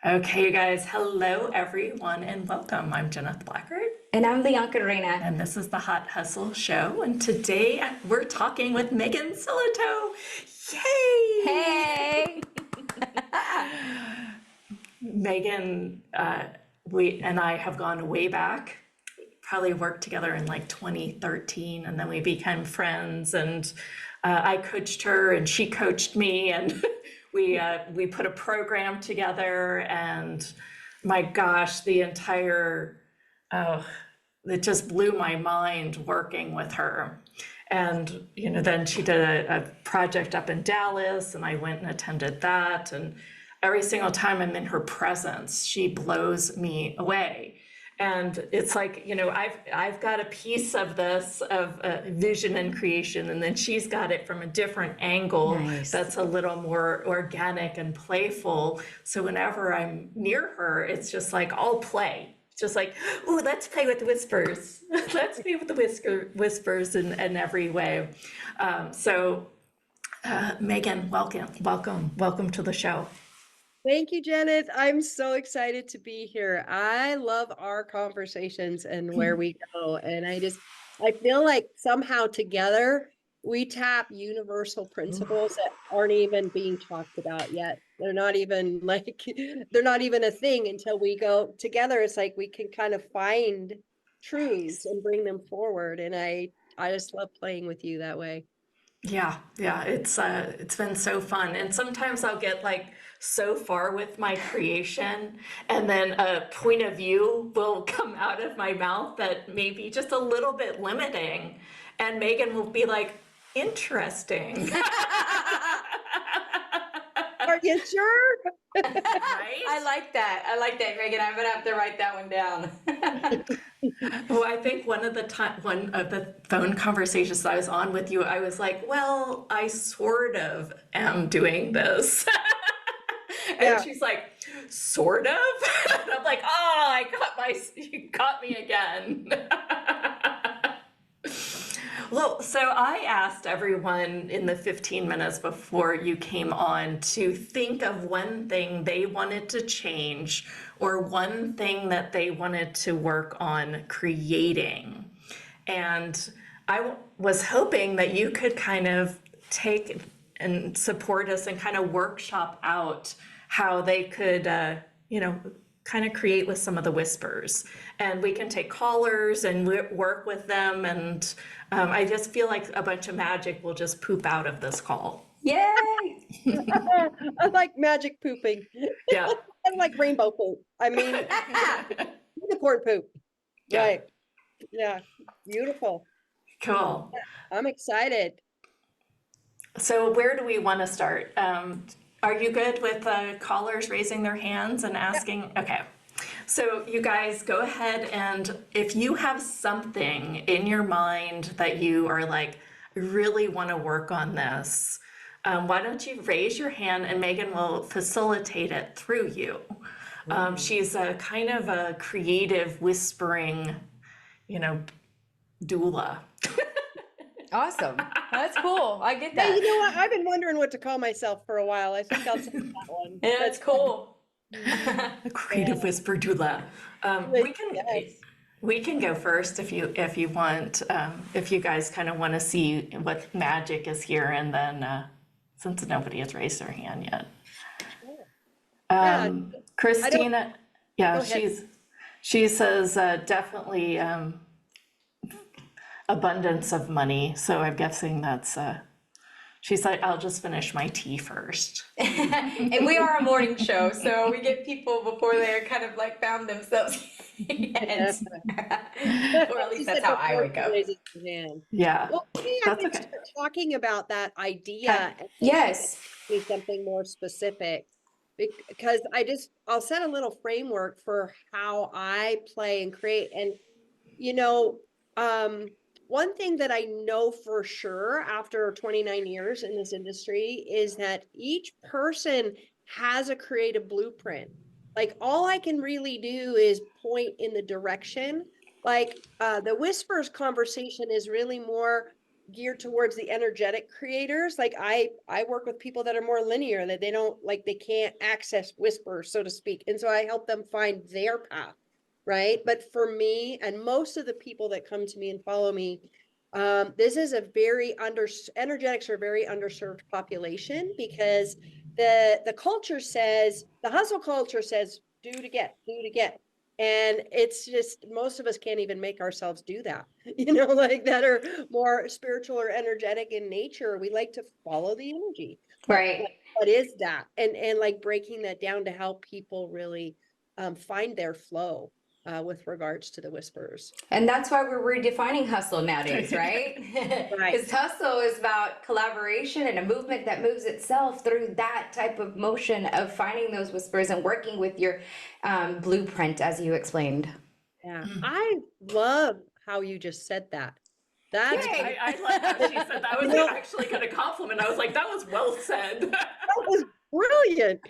Okay, you guys, hello everyone and welcome. I'm Jeneth Blackard And I'm Bianca Reina. and this is the Hot Hustle Show. And today we're talking with Megan Silito. Yay! Hey! Megan, we and I have gone way back, probably worked together in like 2013, and then we became friends. And I coached her, and she coached me, and we put a program together. And my gosh, the entire it just blew my mind working with her. And then she did a project up in Dallas, and I went and attended that. And every single time I'm in her presence, she blows me away. And it's like, I've got a piece of this of vision and creation, and then she's got it from a different angle. Nice. That's a little more organic and playful. So whenever I'm near her, it's just like all play. Just like, oh, let's play with the whispers. Let's play with the whispers in every way. Megan, welcome to the show. Thank you, Janet. I'm so excited to be here. I love our conversations and where we go. And I feel like somehow together we tap universal principles that aren't even being talked about yet. They're not even they're not even a thing until we go together. It's like we can kind of find truths and bring them forward. And I just love playing with you that way. Yeah, it's been so fun. And sometimes I'll get like so far with my creation, and then a point of view will come out of my mouth that may be just a little bit limiting. And Megan will be like, interesting. Are you sure? Right? I like that, Megan. I'm gonna have to write that one down. Well, I think one of the phone conversations that I was on with you, I was like, well, I sort of am doing this. And Yeah. she's like, sort of? And I'm like, oh, you got me again. Well, so I asked everyone in the 15 minutes before you came on to think of one thing they wanted to change or one thing that they wanted to work on creating. And I was hoping that you could kind of take and support us and kind of workshop out how they could, kind of create with some of the whispers. And we can take callers and work with them. And I just feel like a bunch of magic will just poop out of this call. Yay! I like magic pooping. Yeah. I like rainbow poop. I mean, unicorn poop. Yeah. Right. Yeah. Beautiful. Cool. I'm excited. So where do we want to start? Are you good with callers raising their hands and asking? Okay. So you guys go ahead, and if you have something in your mind that you are like, I really want to work on this, why don't you raise your hand and Megan will facilitate it through you. She's a kind of a creative whispering, doula. Awesome. That's cool. I get Hey, that. you know what? I've been wondering what to call myself for a while. I think I'll take that one. Yeah, that's cool. A creative whisper doula. Yes. We can go first if you want. If you guys kind of want to see what magic is here, and then since nobody has raised their hand yet, Yeah. Christina, yeah, Go ahead. she says definitely abundance of money. So I'm guessing that's. She's like, I'll just finish my tea first. And we are a morning show, so we get people before they're kind of like found themselves. Yes. Or at least that's how I wake up. Raising your hand. Yeah, Well, maybe I that's can okay. start talking about that idea and Yes. be something more specific, because I'll set a little framework for how I play and create. And one thing that I know for sure after 29 years in this industry is that each person has a creative blueprint. Like, all I can really do is point in the direction. Like, the whispers conversation is really more geared towards the energetic creators. Like I work with people that are more linear, that they don't like, they can't access whispers, so to speak. And so I help them find their path. Right. But for me and most of the people that come to me and follow me, this is a very energetics are a very underserved population, because the culture says, the hustle culture says, do to get. And it's just, most of us can't even make ourselves do that, like that are more spiritual or energetic in nature. We like to follow the energy. But Right. what is that? And like breaking that down to help people really find their flow with regards to the whispers. And that's why we're redefining hustle nowadays, right? Right. Because hustle is about collaboration and a movement that moves itself through that type of motion of finding those whispers and working with your blueprint, as you explained. Yeah. I love how you just said that. That's Yay. I love how she said that. I was actually going to compliment. I was like, that was well said. that was brilliant,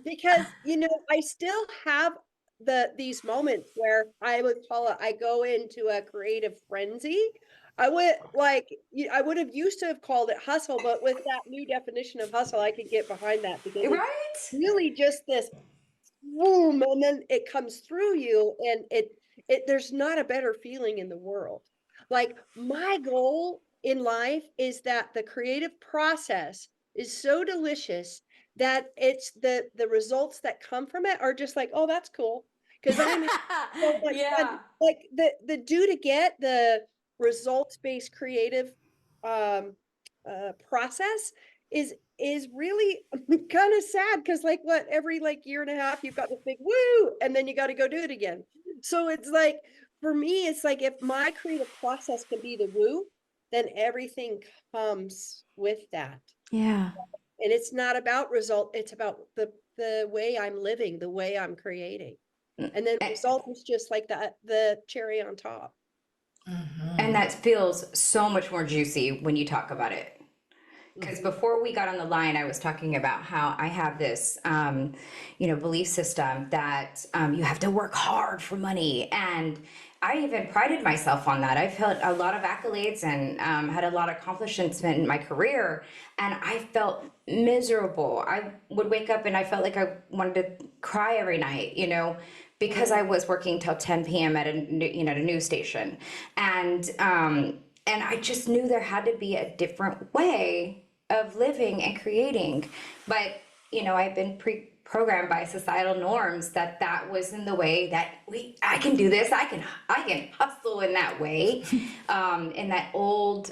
because I still have these moments where I would call it, I go into a creative frenzy. I would have used to have called it hustle, but with that new definition of hustle, I could get behind that, because Right? it's really just this boom, and then it comes through you, and there's not a better feeling in the world. Like, my goal in life is that the creative process is so delicious that it's the results that come from it are just like, oh, that's cool, because I'm so much fun. Like the do to get the results-based creative process is really kind of sad, because like every year and a half you've got this big woo, and then you got to go do it again. So it's like, for me, it's like, if my creative process can be the woo, then everything comes with that. Yeah. And it's not about result, it's about the way I'm living, the way I'm creating. And then result is just like the cherry on top. And that feels so much more juicy when you talk about it. Because before we got on the line, I was talking about how I have this, belief system that you have to work hard for money. And I even prided myself on that. I've held a lot of accolades and had a lot of accomplishments in my career. And I felt miserable. I would wake up and I felt like I wanted to cry every night, because I was working till 10 p.m. at a news station. And I just knew there had to be a different way of living and creating. But, I've been programmed by societal norms that wasn't the way that I can do this. I can hustle in that way, in that old,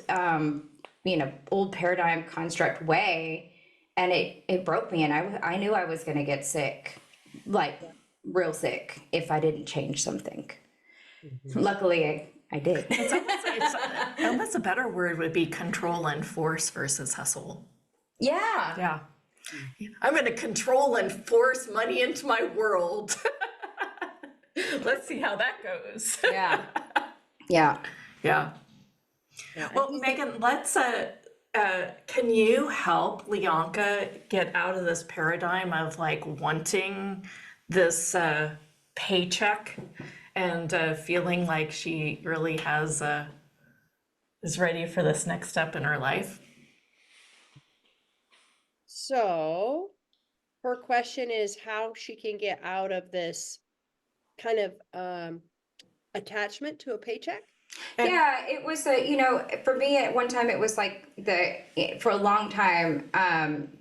old paradigm construct way. And it broke me. And I knew I was going to get sick, like real sick, if I didn't change something. Luckily, I did. It's almost a better word would be control and force versus hustle. Yeah. Yeah. I'm going to control and force money into my world. Let's see how that goes. Yeah. Yeah. Yeah. Well, Megan, let's, can you help Leonka get out of this paradigm of wanting this paycheck and feeling like she really is ready for this next step in her life? So her question is how she can get out of this kind of attachment to a paycheck. Yeah, it was for me at one time, it was for a long time.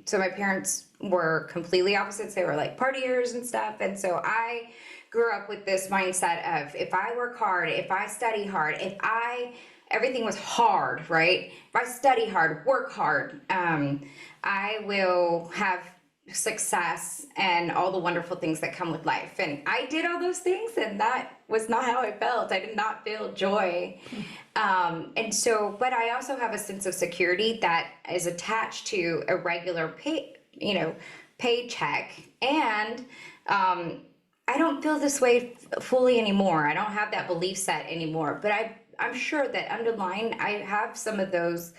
So my parents were completely opposites. They were partiers and stuff. And so I grew up with this mindset of, if I work hard, if I study hard, everything was hard, right? If I study hard, work hard, I will have success and all the wonderful things that come with life. And I did all those things, and that was not how I felt. I did not feel joy. And so, but I also have a sense of security that is attached to a regular paycheck. And I don't feel this way fully anymore. I don't have that belief set anymore, but I'm sure that underlying, I have some of those,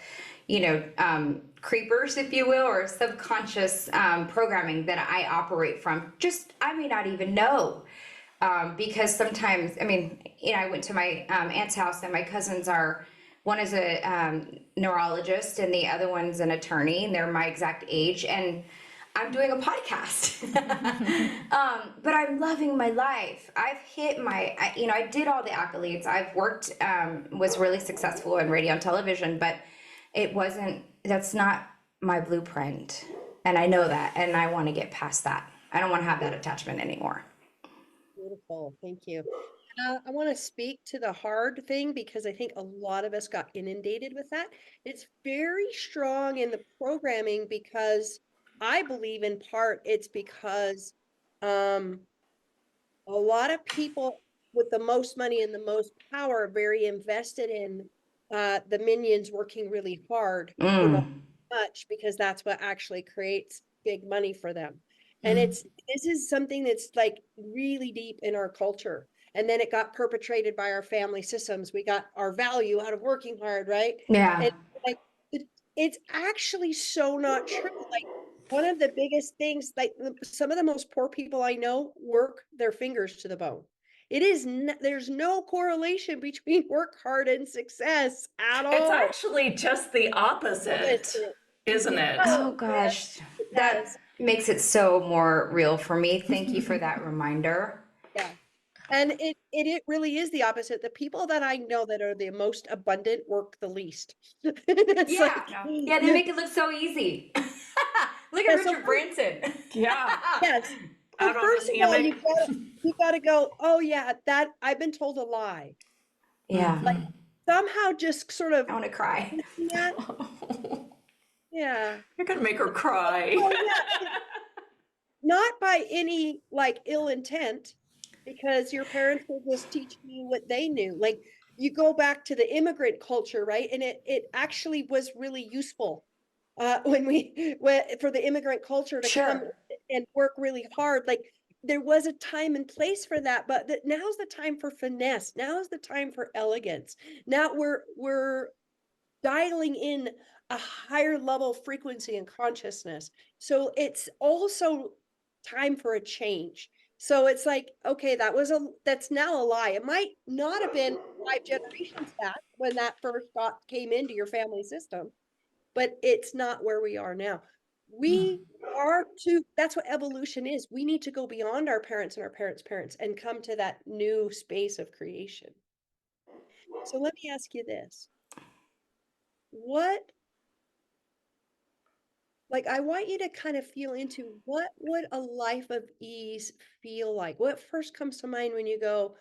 creepers, if you will, or subconscious programming that I operate from. I may not even know, because sometimes, I went to my aunt's house, and my cousins are One is a neurologist and the other one's an attorney, and they're my exact age. And I'm doing a podcast. But I'm loving my life. I've hit I did all the accolades. I've worked, was really successful in radio and television, but that's not my blueprint. And I know that, and I want to get past that. I don't want to have that attachment anymore. Beautiful. Thank you. I want to speak to the hard thing because I think a lot of us got inundated with that. It's very strong in the programming because I believe in part it's because um, a lot of people with the most money and the most power are very invested in the minions working really hard for not much because that's what actually creates big money for them. And this is something that's like really deep in our culture. And then it got perpetrated by our family systems. We got our value out of working hard, right? Yeah. And like it's actually so not true. Like one of the biggest things, like some of the most poor people I know work their fingers to the bone. There's no correlation between work hard and success at It's all. actually just the opposite, isn't it? Oh gosh, that Does. makes it so more real for me. Thank you for that reminder. Yeah. And it really is the opposite. The people that I know that are the most abundant work the least. It's Yeah. like, Yeah, they make it look so easy. Look at Yeah, so Richard Branson. Yeah. yes. So Out on first the of all, hammock. you gotta go, oh yeah, that I've been told a lie. Yeah. Like somehow just sort of I want to cry. yeah, yeah. You're gonna make her cry. Well, yeah, not by any like ill intent, because your parents were just teaching you what they knew. Like you go back to the immigrant culture, right? And it actually was really useful when for the immigrant culture to come Sure. and work really hard. Like there was a time and place for that, but now's the time for finesse. Now's the time for elegance. Now we're dialing in a higher level frequency and consciousness. So it's also time for a change. So it's like, okay, that's now a lie. It might not have been 5 generations back when that first thought came into your family system, but it's not where we are now. We are to, that's what evolution is. We need to go beyond our parents and our parents' parents and come to that new space of creation. So let me ask you this. What Like, I want you to kind of feel into what would a life of ease feel like? What first comes to mind when you go,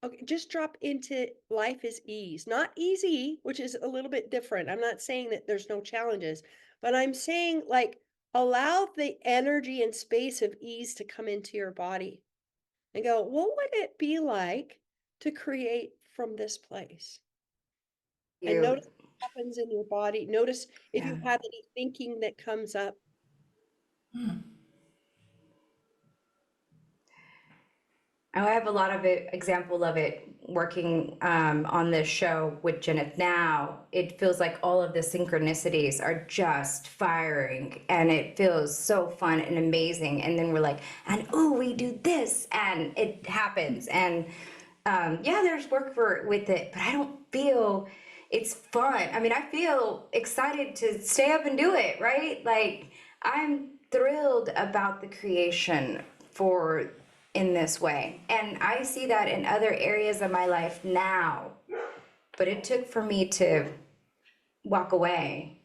okay, just drop into life is ease, not easy, which is a little bit different. I'm not saying that there's no challenges, but I'm saying like allow the energy and space of ease to come into your body and go, what would it be like to create from this place? And You. notice what happens in your body. Notice if Yeah. you have any thinking that comes up. I have a lot of example of it working on this show with Jenith now. It feels like all of the synchronicities are just firing and it feels so fun and amazing. And then we're like, and oh, we do this and it happens. And yeah, there's work with it, but I don't feel it's fun. I mean, I feel excited to stay up and do it, right? Like I'm thrilled about the creation for in this way. And I see that in other areas of my life now. But it took for me to walk away.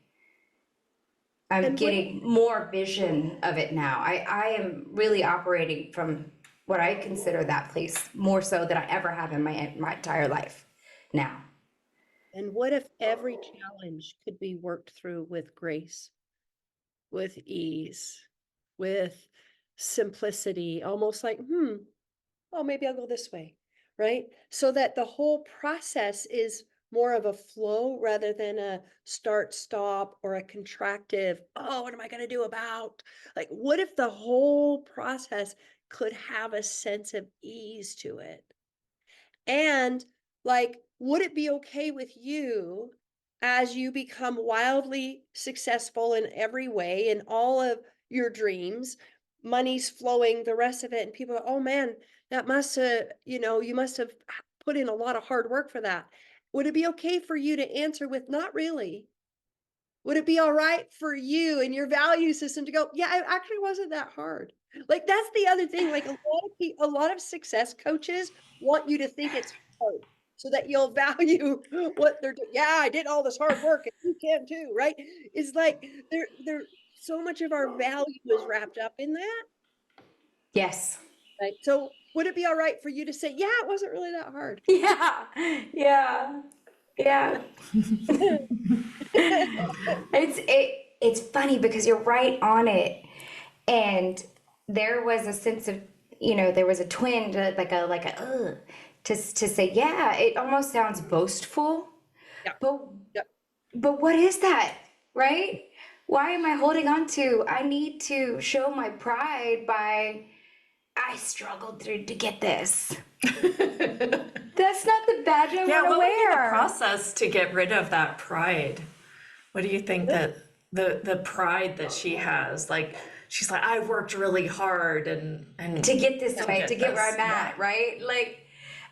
I'm getting more vision of it now. I am really operating from what I consider that place more so than I ever have in my entire life now. And what if every challenge could be worked through with grace, with ease, with simplicity, almost like, well, maybe I'll go this way, right? So that the whole process is more of a flow rather than a start, stop, or a contractive, oh, what am I going to do about? Like, what if the whole process could have a sense of ease to it? And like, would it be okay with you as you become wildly successful in every way in all of your dreams, money's flowing, the rest of it, and people are, oh man, that must have, you must have put in a lot of hard work for that. would it be okay for you to answer with not really? Would it be all right for you and your value system to go, yeah, it actually wasn't that hard? Like that's the other thing. Like a lot of success coaches want you to think it's hard so that you'll value what they're doing. Yeah, I did all this hard work and you can too, right? It's like there so much of our value is wrapped up in that. Yes. Right. So would it be all right for you to say, yeah, it wasn't really that hard? Yeah. Yeah. Yeah. It's funny because you're right on it. And there was a sense of, there was a twinge, to say, yeah, it almost sounds boastful. Yeah. But Yeah. but what is that? Right? Why am I holding on to? I need to show my pride by I struggled through to get this. That's not the badge I Yeah, want to what would be the wear. process to get rid of that pride? What do you think that the pride that she has? Like she's like, I worked really hard and To get this way, get to get where this. I'm at, right? Like,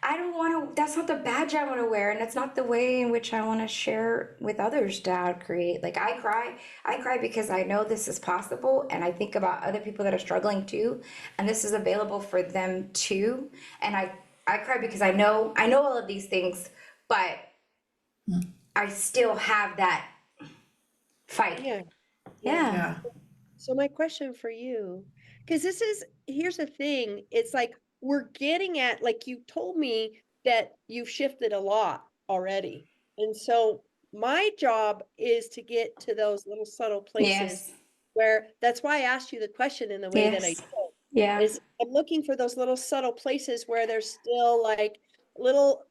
I don't want to, that's not the badge I want to wear, and that's not the way in which I want to share with others to create. Like, I cry because I know this is possible, and I think about other people that are struggling too, and this is available for them too. And I cry because I know all of these things, but I still have that fight. Yeah. Yeah. Yeah. So my question for you, because here's the thing, it's like we're getting at, like you told me that you've shifted a lot already. And so my job is to get to those little subtle places Yes. where that's why I asked you the question in the way that I Yes. did. Yeah. Is I'm looking for those little subtle places where there's still like little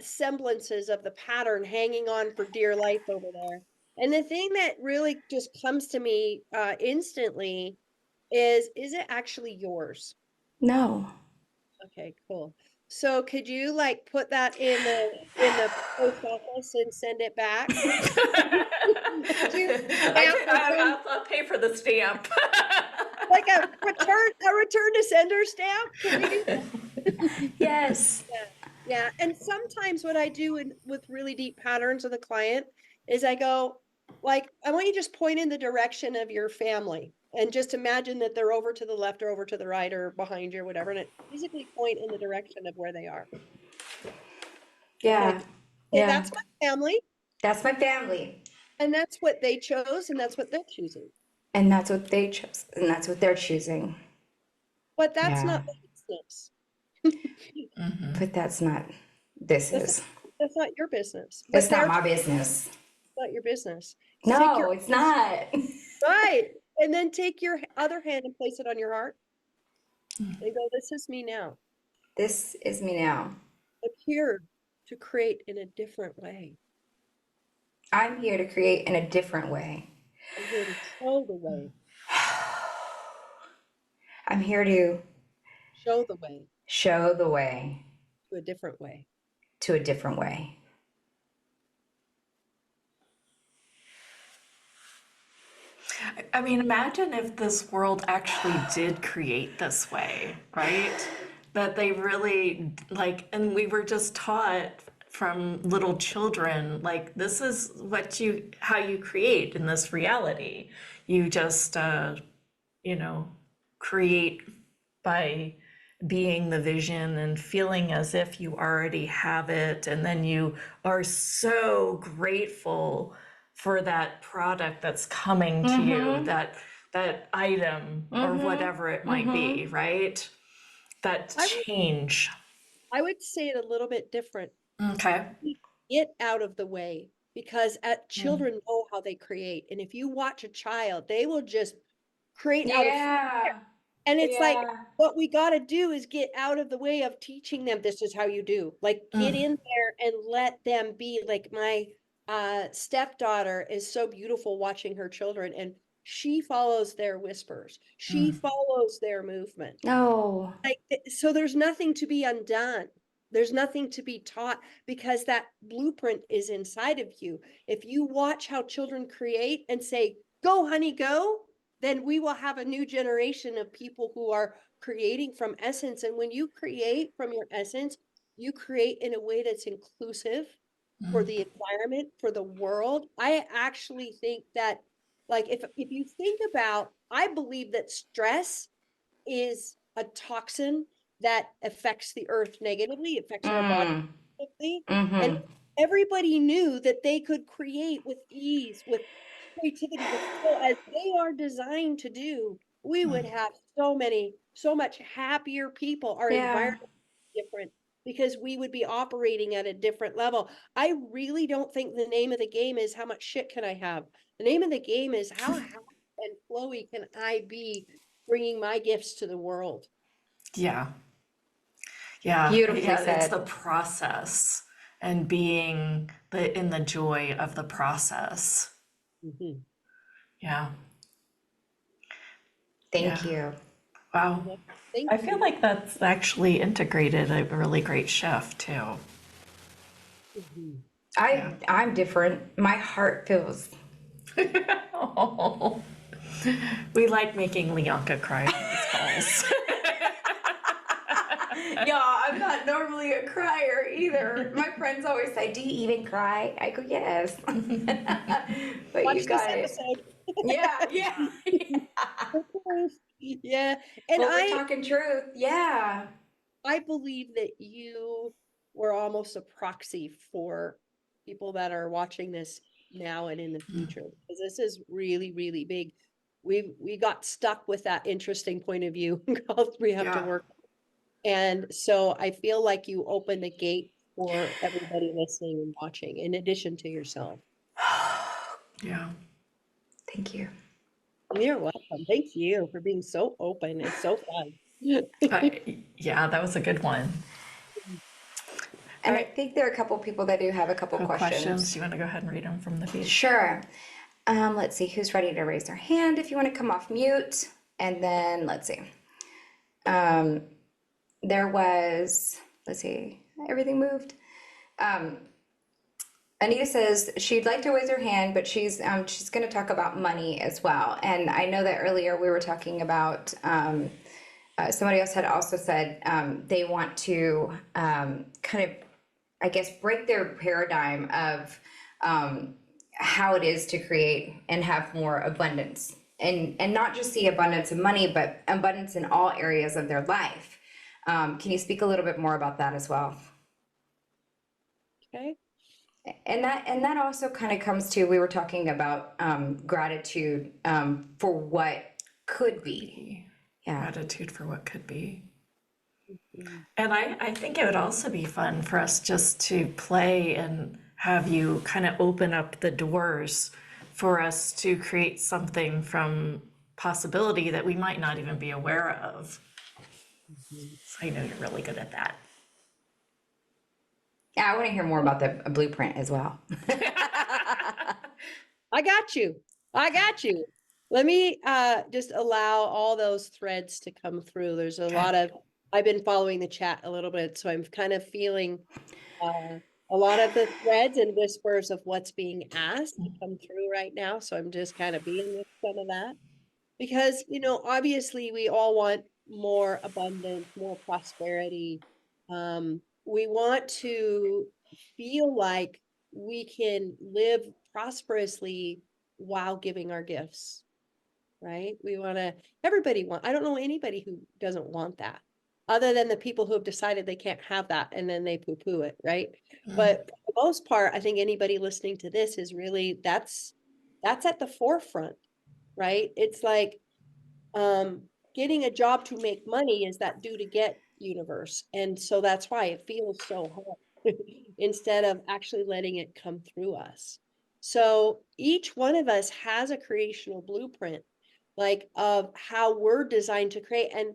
semblances of the pattern hanging on for dear life over there. And the thing that really just comes to me instantly is it actually yours? No. Okay, cool. So could you like put that in the post office and send it back? I'll pay for the stamp. Like a return to sender stamp? Can we do that? Yes. Yeah. And sometimes what I do with really deep patterns with a client is I go, like, I want you to just point in the direction of your family and just imagine that they're over to the left or over to the right or behind you or whatever. And it physically point in the direction of where they are. Yeah. Okay. Hey, Yeah. that's my family. That's my family. And that's what they chose and that's what they're choosing. And that's what they chose. And that's what they're choosing. But that's Yeah. not the business. But that's not, this That's, is. that's not your business. It's But not they're my business. not your business. So take No, your it's not. right. And then take your other hand and place it on your heart and go, this is me now. This is me now. I'm here to create in a different way. I'm here to create in a different way. I'm here to show the way, I'm here to show the way show the way to a different way. to a different way. I mean, imagine if this world actually did create this way, right? That they really like, and we were just taught from little children, like, this is how you create in this reality. You just, create by being the vision and feeling as if you already have it. And then you are so grateful for that product that's coming to you, that item or whatever it might be, right? That change. I would say it a little bit different. Okay. Get out of the way because children know how they create. And if you watch a child, they will just create out of Yeah. and it's like Yeah. what we got to do is get out of the way of teaching them this is how you do. Like get in there and let them be. Like my stepdaughter is so beautiful watching her children and she follows their whispers. She follows their movement. No. Like so there's nothing to be undone. There's nothing to be taught because that blueprint is inside of you. If you watch how children create and say, go, honey, go, then we will have a new generation of people who are creating from essence. And when you create from your essence, you create in a way that's inclusive, for the environment, for the world. I actually think that, like, if you think about, I believe that stress is a toxin that affects the earth negatively, affects our body Mm, negatively. And mm-hmm. everybody knew that they could create with ease, with creativity, with skill, as they are designed to do, we would have so much happier people. Our Yeah. environment would be different because we would be operating at a different level. I really don't think the name of the game is how much shit can I have. The name of the game is how happy and flowy can I be bringing my gifts to the world. Yeah. Yeah. Beautifully Yeah. It's the said. process and being in the joy of the process. Mhm. Yeah. Thank Yeah. you. Wow. Yeah. Thank I feel you. like that's actually integrated a really great shift too. Mhm. Yeah. I'm different. My heart feels. Oh, we like making Leonka cry on these calls. Yeah, I'm not normally a crier either. My friends always say, "Do you even cry?" I go, "Yes." But you Watch this got it. episode. Yeah, yeah. Yeah. And Well, we're talking truth. Yeah. I believe that you were almost a proxy for people that are watching this now and in the future, because this is really, really big. We got stuck with that interesting point of view called we have to Yeah. work. And so I feel like you opened a gate for everybody listening and watching, in addition to yourself. Yeah. Thank you. You're welcome. Thank you for being so open. It's so fun. Yeah, that was a good one. All And I right. think there are a couple people that do have a couple Quick questions. questions. You want to go ahead and read them from the feed? Sure. Let's see who's ready to raise their hand if you want to come off mute. And then let's see. Um, there was, let's see, everything moved. Anita says she'd like to raise her hand, but she's going to talk about money as well. And I know that earlier we were talking about somebody else had also said they want to kind of, I guess, break their paradigm of how it is to create and have more abundance, and not just the abundance of money, but abundance in all areas of their life. Can you speak a little bit more about that as well? Okay. And that also kind of comes to, we were talking about gratitude for what could be. Yeah. Gratitude for what could be. Mhm. And I think it would also be fun for us just to play and have you kind of open up the doors for us to create something from possibility that we might not even be aware of. Mhm. So I know you're really good at that. Yeah, I want to hear more about the blueprint as well. I got you. I got you. Let me just allow all those threads to come through. There's a Okay. lot of, I've been following the chat a little bit, so I'm kind of feeling a lot of the threads and whispers of what's being asked to come through right now. So I'm just kind of being with some of that. Because, obviously we all want more abundance, more prosperity. We want to feel like we can live prosperously while giving our gifts, right? I don't know anybody who doesn't want that, other than the people who have decided they can't have that and then they poo-poo it, right? But for the most part, I think anybody listening to this is really, that's at the forefront, right? It's like, getting a job to make money is that do to get universe. And so that's why it feels so hard instead of actually letting it come through us. So each one of us has a creational blueprint, like of how we're designed to create. And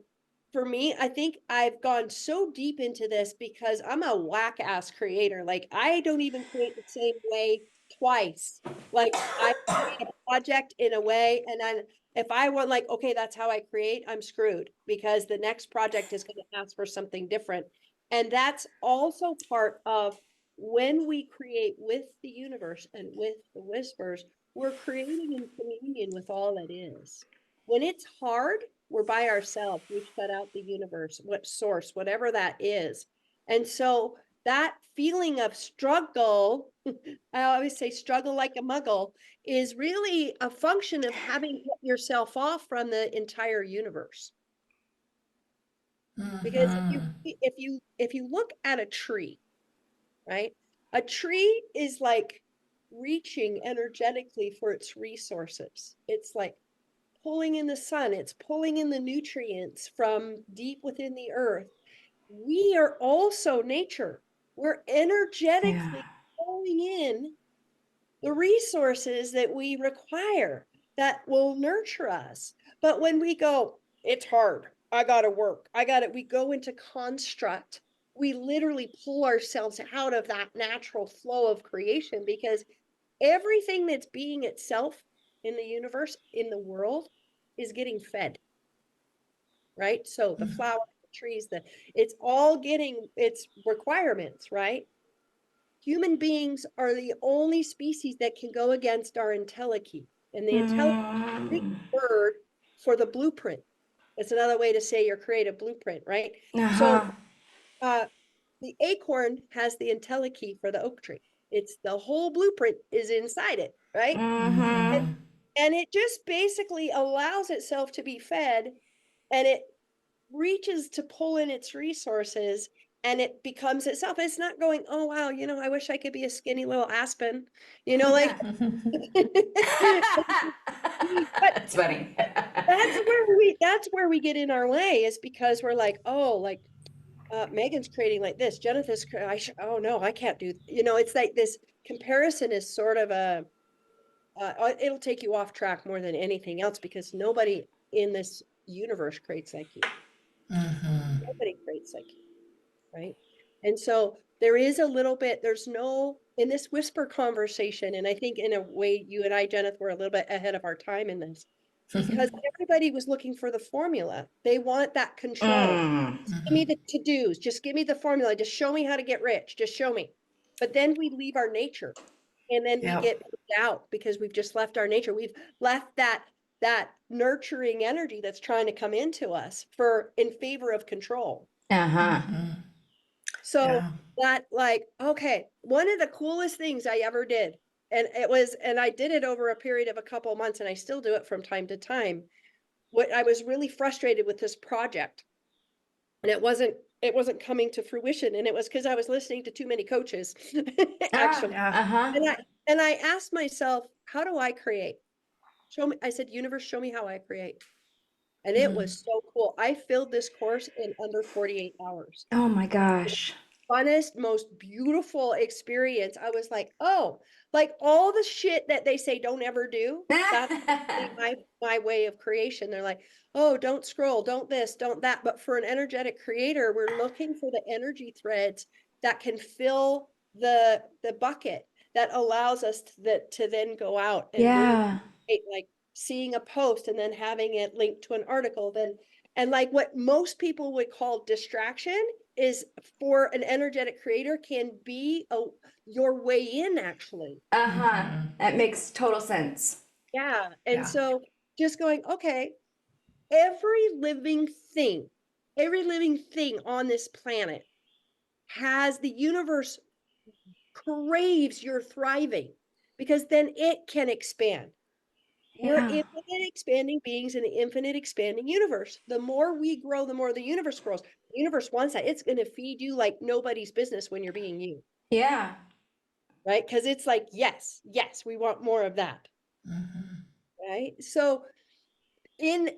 for me, I think I've gone so deep into this because I'm a whack-ass creator. Like I don't even create the same way twice. Like I create a project in a way, and then if I want, like, okay, that's how I create, I'm screwed because the next project is going to ask for something different. And that's also part of when we create with the universe and with the whispers, we're creating in communion with all that is. When it's hard, we're by ourselves. We've shut out the universe, what source, whatever that is. And so that feeling of struggle I always say struggle like a muggle is really a function of having cut yourself off from the entire universe. Because if you look at a tree, right? A tree is like reaching energetically for its resources. It's like pulling in the sun, it's pulling in the nutrients from deep within the earth. We are also nature. We're Yeah. energetically pulling in the resources that we require that will nurture us. But when we go, it's hard, I got to work, we go into construct. We literally pull ourselves out of that natural flow of creation because everything that's being itself in the universe, in the world, is getting fed, right? So the flowers, the trees, it's all getting its requirements, right? Human beings are the only species that can go against our entelechy. And the entelechy is a Greek word for the blueprint. It's another way to say your creative blueprint, right? So Uh-huh. the acorn has the entelechy for the oak tree. It's the whole blueprint is inside it, right? And, Mm-hmm. and it just basically allows itself to be fed, and it reaches to pull in its resources, and it becomes itself. It's not going, oh wow, I wish I could be a skinny little aspen, like but That's funny. that's where we get in our way, is because we're like, oh, like Megan's creating like this, Jennifer's oh no, I can't do, it's like this comparison is sort of it'll take you off track more than anything else, because nobody in this universe creates like you. Nobody creates like you, right? And so there is a little bit, there's no, in this whisper conversation, and I think in a way you and I, Jennifer, were a little bit ahead of our time in this, because everybody was looking for the formula. They want that control. Mm. Give me the to-dos, just give me the formula, just show me how to get rich, just show me. But then we leave our nature, and then we Yep. get out because we've just left our nature. We've left that nurturing energy that's trying to come into us for in favor of control. Uh-huh. So Yeah. that, like, okay, one of the coolest things I ever did, and I did it over a period of a couple of months, and I still do it from time to time. What I was really frustrated with this project, and it wasn't coming to fruition, and it was because I was listening to too many coaches, Ah, actually. Yeah. uh-huh. And I asked myself, how do I create? Show me, I said, universe, show me how I create. And it was so cool. I filled this course in under 48 hours. Oh my gosh. Funnest, most beautiful experience. I was like, oh, like all the shit that they say don't ever do, that's my way of creation. They're like, oh, don't scroll, don't this, don't that. But for an energetic creator, we're looking for the energy threads that can fill the bucket, that allows us to then go out and really Yeah. create, like seeing a post and then having it linked to an article, then, and like what most people would call distraction is, for an energetic creator, can be your way in, actually. Uh-huh. That makes total sense. Yeah. And Yeah. so just going, okay, every living thing, every living thing on this planet has, the universe craves your thriving, because then it can expand. We're Yeah. infinite expanding beings in an infinite expanding universe. The more we grow, the more the universe grows. The universe wants that. It's going to feed you like nobody's business when you're being you, Yeah. right? Because it's like, yes, yes, we want more of that, right? So in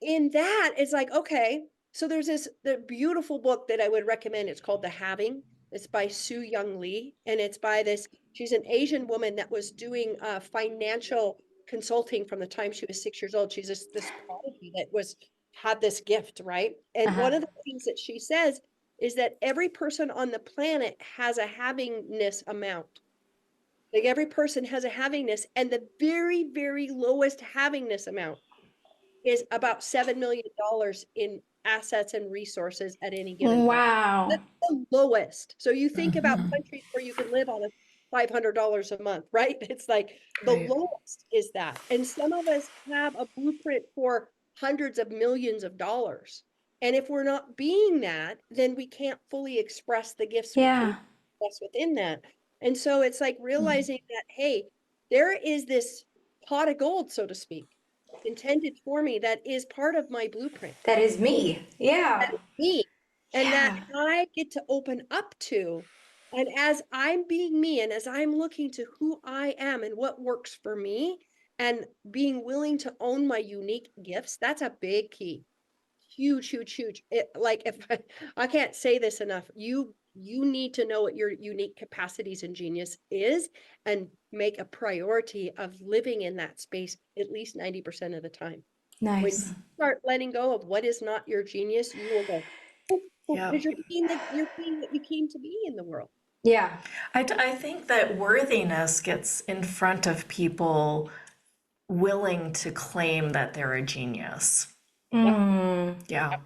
in that, it's like, okay, so there's the beautiful book that I would recommend. It's called The Having. It's by Sue Young Lee, and it's by this, she's an Asian woman that was doing financial consulting from the time she was 6 years old. She's this prodigy that had this gift, right? And Uh-huh. one of the things that she says is that every person on the planet has a havingness amount. Like every person has a havingness, and the very, very lowest havingness amount is about $7 million in assets and resources at any given time. Wow. That's the lowest. So you think about countries where you can live on $500 a month, right? It's like the Right. lowest is that. And some of us have a blueprint for hundreds of millions of dollars. And if we're not being that, then we can't fully express the gifts we can Yeah. express within that. And so it's like realizing that, hey, there is this pot of gold, so to speak, intended for me that is part of my blueprint, That is me. Yeah. me, and that Yeah. I get to open up to. And as I'm being me and as I'm looking to who I am and what works for me and being willing to own my unique gifts, that's a big key. Huge, huge, huge. It, like if I can't say this enough, you need to know what your unique capacities and genius is and make a priority of living in that space at least 90% of the time. When you Nice. start letting go of what is not your genius, you will go, Yeah. because you're being what you came to be in the world. Yeah. I think that worthiness gets in front of people willing to claim that they're a genius. Yep, Mm. Yeah.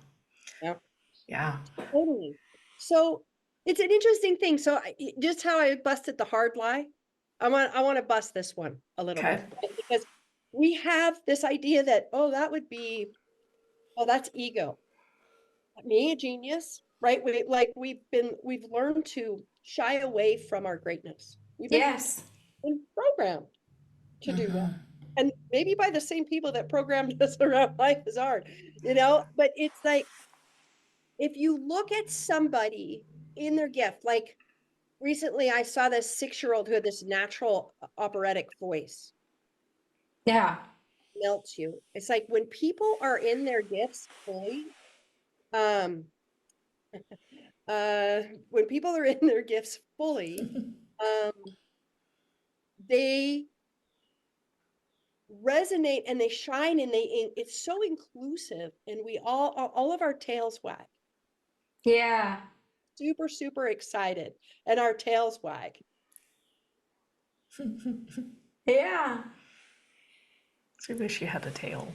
yep, Yeah. totally. So it's an interesting thing. So just how I busted the hard lie, I want to bust this one a little Okay. bit, right? Because we have this idea that, oh, that would be, oh, that's ego. Me, a genius, right? We've learned to shy away from our greatness. Yes. Been programmed to do that. And maybe by the same people that programmed us around life is hard, but it's like, if you look at somebody in their gift, like recently I saw this 6-year-old who had this natural operatic voice, Yeah. melts you. It's like when people are in their gifts fully, um, uh, when people are in their gifts fully, um, they resonate and they shine and it's so inclusive and we all of our tails wag, Yeah. super, super excited and our tails wag. Yeah. I wish you had a tail.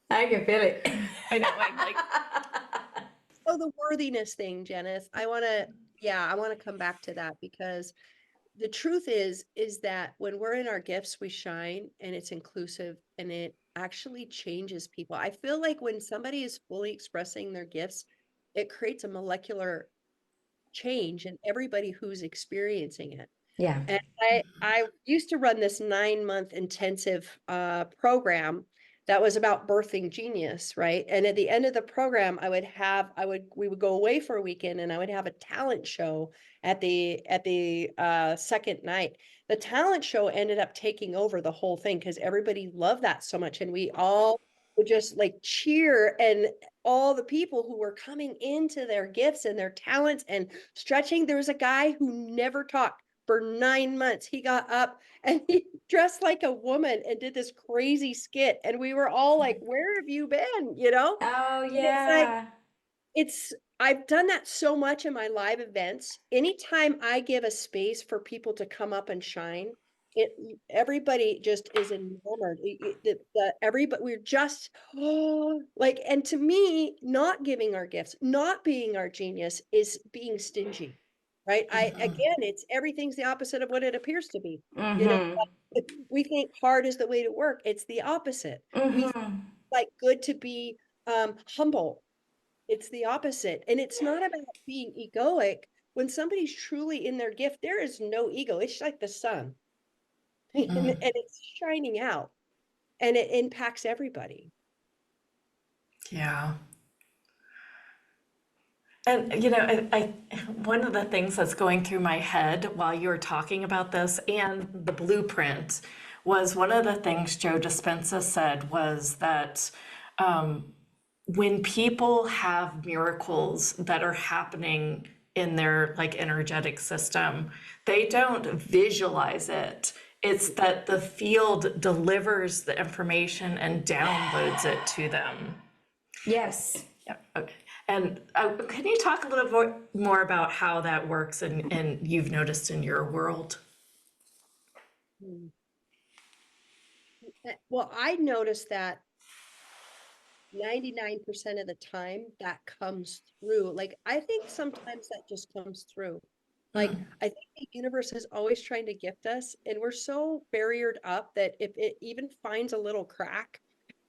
I can feel it. I know. I'm like, So the worthiness thing, Janice, I want to come back to that because the truth is that when we're in our gifts, we shine and it's inclusive and it actually changes people. I feel like when somebody is fully expressing their gifts, it creates a molecular change in everybody who's experiencing it. Yeah. And I used to run this 9-month intensive program that was about birthing genius, right? And at the end of the program, we would go away for a weekend, and I would have a talent show at the second night. The talent show ended up taking over the whole thing because everybody loved that so much, and we all would just like cheer, and all the people who were coming into their gifts and their talents and stretching. There was a guy who never talked for 9 months. He got up and he dressed like a woman and did this crazy skit. And we were all like, where have you been? Oh, And it's like, yeah. I've done that so much in my live events. Anytime I give a space for people to come up and shine, it everybody just is enamored. Everybody, we're just, oh, like, and to me, not giving our gifts, not being our genius is being stingy, right? Again, it's everything's the opposite of what it appears to be. You know, Mm-hmm. we think hard is the way to work. It's the opposite. We think Mm-hmm. like good to be humble. It's the opposite. And it's not about being egoic. When somebody's truly in their gift, there is no ego. It's like the sun. And it's shining out and it impacts everybody. yeah. And one of the things that's going through my head while you were talking about this and the blueprint was one of the things Joe Dispenza said was that when people have miracles that are happening in their like energetic system, they don't visualize it. It's that the field delivers the information and downloads it to them. Yes. Yeah. Okay. And can you talk a little bit more about how that works and you've noticed in your world? Mm. Well, I noticed that 99% of the time that comes through. Like, I think sometimes that just comes through. Like, I think the universe is always trying to gift us, and we're so barriered up that if it even finds a little crack,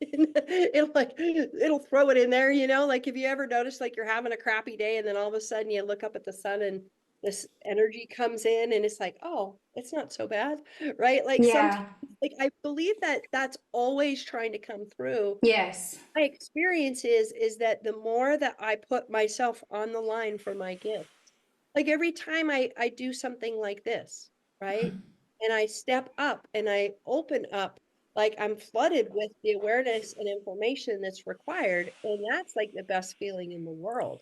it'll throw it in there, Like, have you ever noticed like you're having a crappy day and then all of a sudden you look up at the sun and this energy comes in and it's like, oh, it's not so bad, right? Like sometimes, Yeah. like I believe that that's always trying to come through. Yes. My experience is that the more that I put myself on the line for my gift, like every time I do something like this, right? And I step up and I open up, like I'm flooded with the awareness and information that's required. And that's like the best feeling in the world,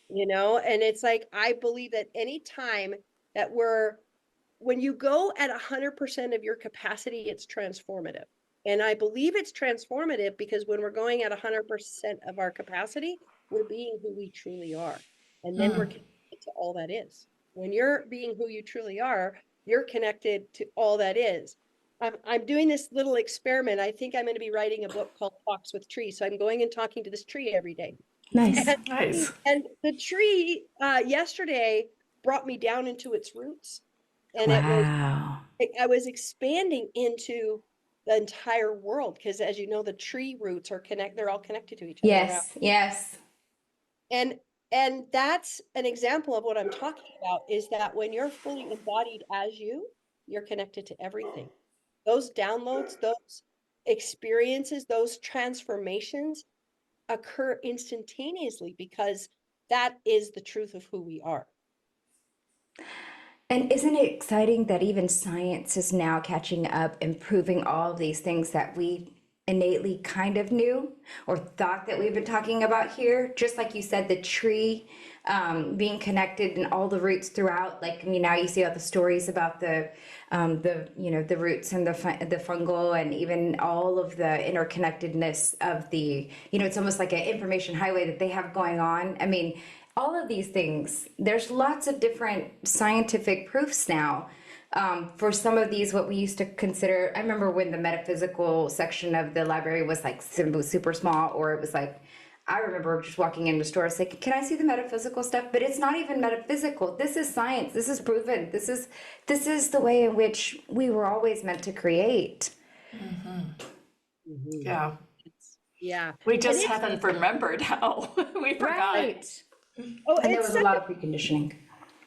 And it's like, I believe that any time that when you go at 100% of your capacity, it's transformative. And I believe it's transformative because when we're going at 100% of our capacity, we're being who we truly are. And then we're connected to all that is. When you're being who you truly are, you're connected to all that is. I'm doing this little experiment. I think I'm going to be writing a book called Talks with Trees. So I'm going and talking to this tree every day. Nice. Nice. And the tree yesterday brought me down into its roots. And Wow. I was expanding into the entire world because, as you know, the tree roots are they're all connected to each other around. Yes. Yes. And and that's an example of what I'm talking about, is that when you're fully embodied as you're connected to everything. Those downloads, those experiences, those transformations occur instantaneously because that is the truth of who we are. And isn't it exciting that even science is now catching up and proving all of these things that we innately kind of knew or thought that we've been talking about here? Just like you said, the tree being connected and all the roots throughout. Like, I mean, now you see all the stories about the the roots and the fungal and even all of the interconnectedness of the, it's almost like an information highway that they have going on. I mean, all of these things, there's lots of different scientific proofs now for some of these, what we used to consider. I remember when the metaphysical section of the library was like super small, or it was like, I remember just walking in the store saying, can I see the metaphysical stuff? But it's not even metaphysical. This is science. This is proven. This is the way in which we were always meant to create. Yeah. Yeah. We just haven't remembered how. We forgot. Right. Oh, And there it's was a lot of preconditioning.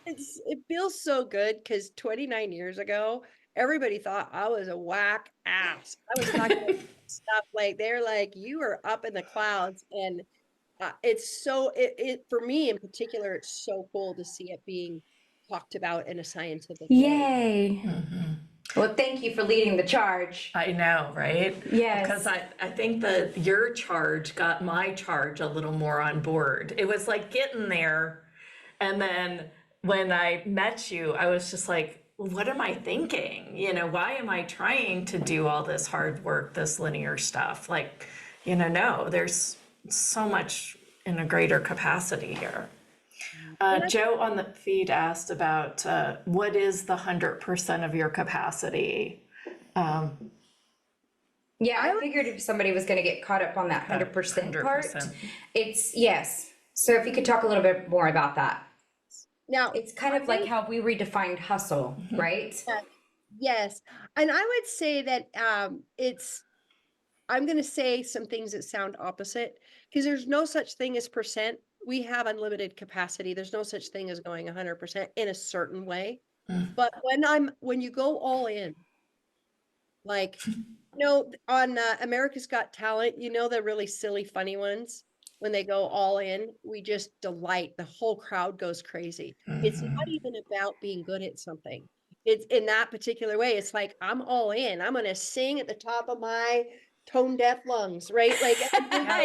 it feels so good because 29 years ago, everybody thought I was a whack ass. I was talking about stuff like they're like, you are up in the clouds. And it's so, for me in particular, it's so cool to see it being talked about in a scientific way. Yay. Well, thank you for leading the charge. I know, right? Yes. Because I think that your charge got my charge a little more on board. It was like getting there. And then when I met you, I was just like, what am I thinking? Why am I trying to do all this hard work, this linear stuff? Like, no, there's so much in a greater capacity here. Joe on the feed asked about what is the 100% of your capacity? Yeah, I figured if somebody was going to get caught up on that 100% part, 100%. it's yes. So if you could talk a little bit more about that. Now, It's kind of like how we redefined hustle, right? yes. And I would say that I'm going to say some things that sound opposite because there's no such thing as percent. We have unlimited capacity. There's no such thing as going 100% in a certain way. But when you go all in, like, on America's Got Talent, the really silly, funny ones, when they go all in, we just delight. The whole crowd goes crazy. It's not even about being good at something. It's in that particular way. It's like, I'm all in. I'm going to sing at the top of my tone deaf lungs, right? Like,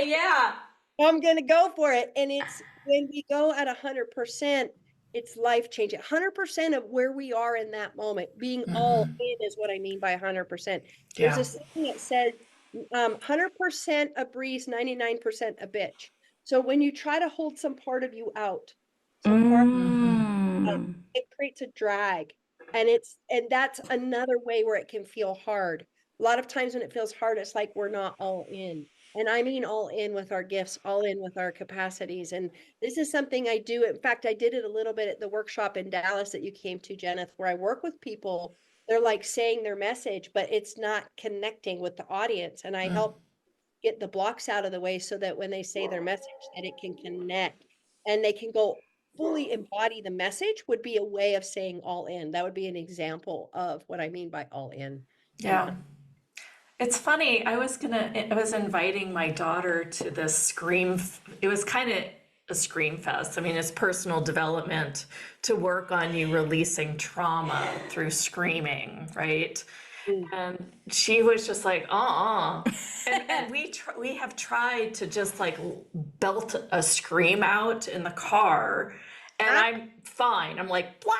Yeah. I'm going to go for it. And it's when we go at 100%, it's life changing. 100% of where we are in that moment, being all in is what I mean by 100%. There's a saying that says 100% a breeze, 99% a bitch. So when you try to hold some part of you out, some part, it creates a drag. And that's another way where it can feel hard. A lot of times when it feels hard, it's like we're not all in. And I mean all in with our gifts, all in with our capacities. And this is something I do. In fact, I did it a little bit at the workshop in Dallas that you came to, Jeneth, where I work with people. They're like saying their message, but it's not connecting with the audience. And I help get the blocks out of the way so that when they say their message, that it can connect and they can go fully embody the message would be a way of saying all in. That would be an example of what I mean by all in. Yeah. It's funny. I was inviting my daughter to this it was kind of a scream fest. I mean, it's personal development to work on you releasing trauma through screaming, right? Mm. And she was just like, and we have tried to just like belt a scream out in the car, and I'm fine. I'm like, blah,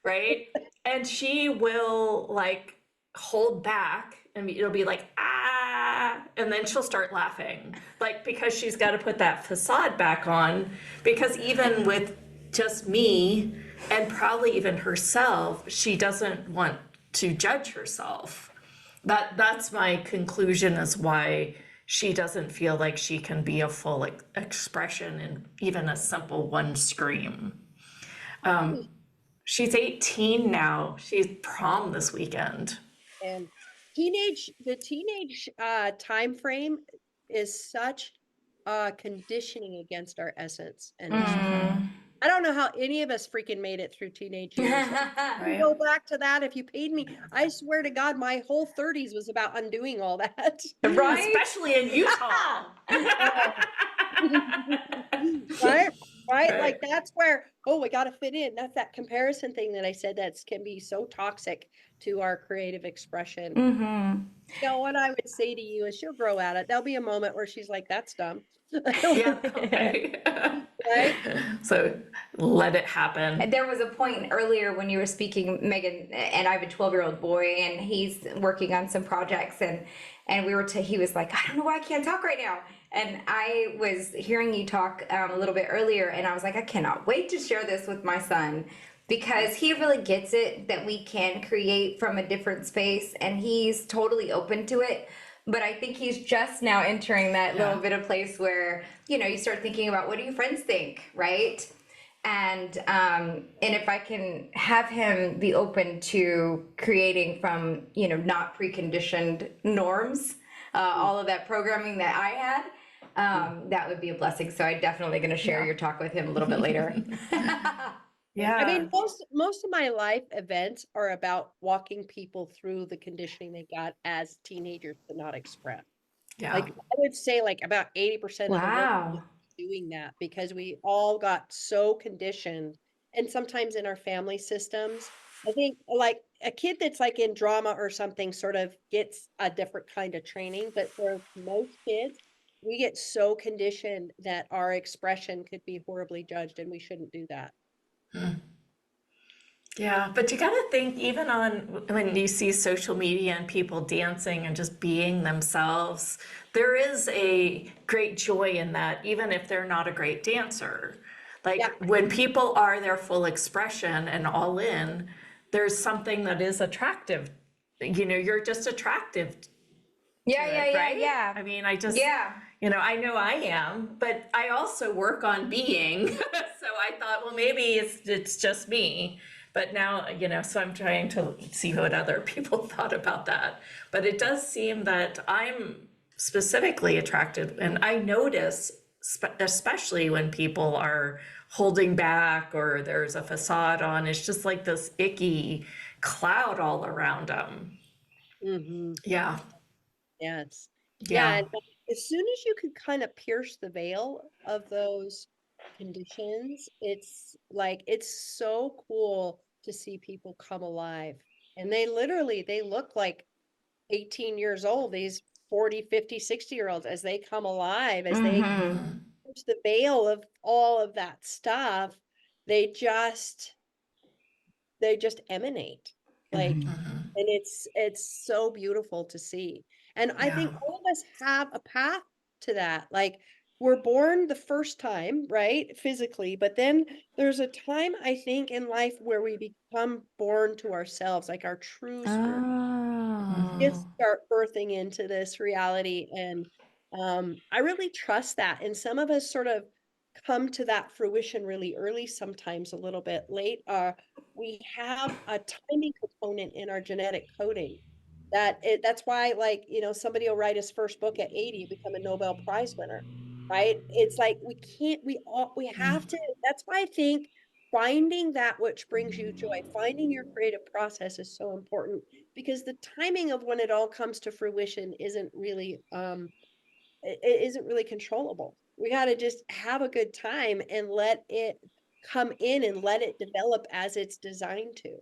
right? And she will like hold back, and it'll be like, ah, and then she'll start laughing, like because she's got to put that facade back on, because even with just me and probably even herself, she doesn't want to judge herself. That's my conclusion as why she doesn't feel like she can be a full expression in even a simple one scream. She's 18 now. She's prom this weekend. And the teenage time frame is such conditioning against our essence. And I don't know how any of us freaking made it through teenage years. Right. Go back to that if you paid me. I swear to God, my whole 30s was about undoing all that. Right? Especially in Utah. Right? Right. Like that's where, oh, we got to fit in. That's that comparison thing that I said that can be so toxic to our creative expression. You know, what I would say to you is she'll grow out of it. There'll be a moment where she's like, that's dumb. Yeah. Right. Right? So let it happen. There was a point earlier when you were speaking, Megan, and I have a 12-year-old boy, and he's working on some projects, and he was like, I don't know why I can't talk right now. And I was hearing you talk a little bit earlier, and I was like, I cannot wait to share this with my son, because he really gets it that we can create from a different space, and he's totally open to it. But I think he's just now entering that little bit of place where, you know, you start thinking about, what do your friends think, right? And if I can have him be open to creating from, you know, not preconditioned norms, all of that programming that I had, that would be a blessing. So I'm definitely going to share your talk with him a little bit later. Yeah. I mean, most of my life events are about walking people through the conditioning they got as teenagers to not express. Yeah. Like I would say like about 80% of the work Wow. is doing that, because we all got so conditioned, and sometimes in our family systems, I think like a kid that's like in drama or something sort of gets a different kind of training, but for most kids, we get so conditioned that our expression could be horribly judged, and we shouldn't do that. Yeah, but you got to think, even on when you see social media and people dancing and just being themselves, there is a great joy in that, even if they're not a great dancer. Like when people are their full expression and all in, there's something that is attractive. You know, you're just attractive. Yeah. I mean, you know, I know I am, but I also work on being. So I thought, well, maybe it's just me. But now, you know, so I'm trying to see what other people thought about that. But it does seem that I'm specifically attracted, and I notice, especially when people are holding back or there's a facade on, it's just like this icky cloud all around them. Mm-hmm. Yeah. Yes. Yeah. And as soon as you could kind of pierce the veil of those conditions, it's like it's so cool to see people come alive. And they look like 18 years old, these 40, 50, 60-year-olds, as they come alive, as they pierce the veil of all of that stuff, they just emanate. Like, and it's so beautiful to see. And I think Yeah. all of us have a path to that. Like we're born the first time, right? Physically, but then there's a time I think in life where we become born to ourselves, like our true spirit. Just start birthing into this reality. And I really trust that. And some of us sort of come to that fruition really early, sometimes a little bit late. We have a timing component in our genetic coding that's why, like, you know, somebody will write his first book at 80, become a Nobel Prize winner. right? It's like we have to, that's why I think finding that which brings you joy, finding your creative process is so important, because the timing of when it all comes to fruition isn't really it isn't really controllable. We got to just have a good time and let it come in and let it develop as it's designed to.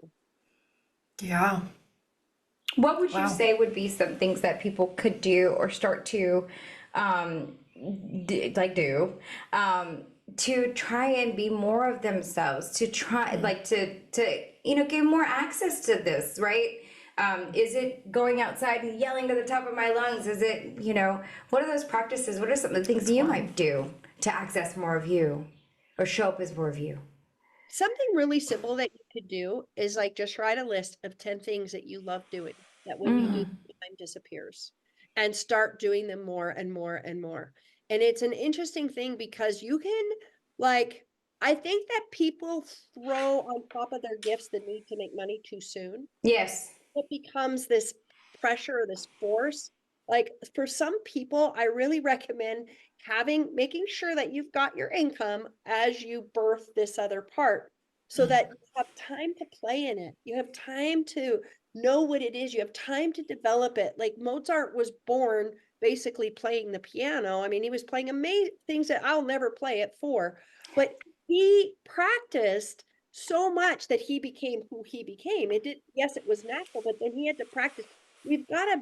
Yeah. What would you Wow. say would be some things that people could do or start to um, do to try and be more of themselves, to try like to get more access to this, right? Is it going outside and yelling to the top of my lungs? Is it, what are those practices? What are some of the things you might do to access more of you or show up as more of you? Something really simple that you could do is like just write a list of 10 things that you love doing, that when you do, time disappears, and start doing them more and more and more. And it's an interesting thing because you can, like, I think that people throw on top of their gifts the need to make money too soon. Yes. It becomes this pressure, this force. Like for some people, I really recommend making sure that you've got your income as you birth this other part, so that you have time to play in it. You have time to know what it is. You have time to develop it. Like Mozart was born basically playing the piano. I mean, he was playing amazing things that I'll never play at 4, but he practiced so much that he became who he became. Yes, it was natural, but then he had to practice. We've got to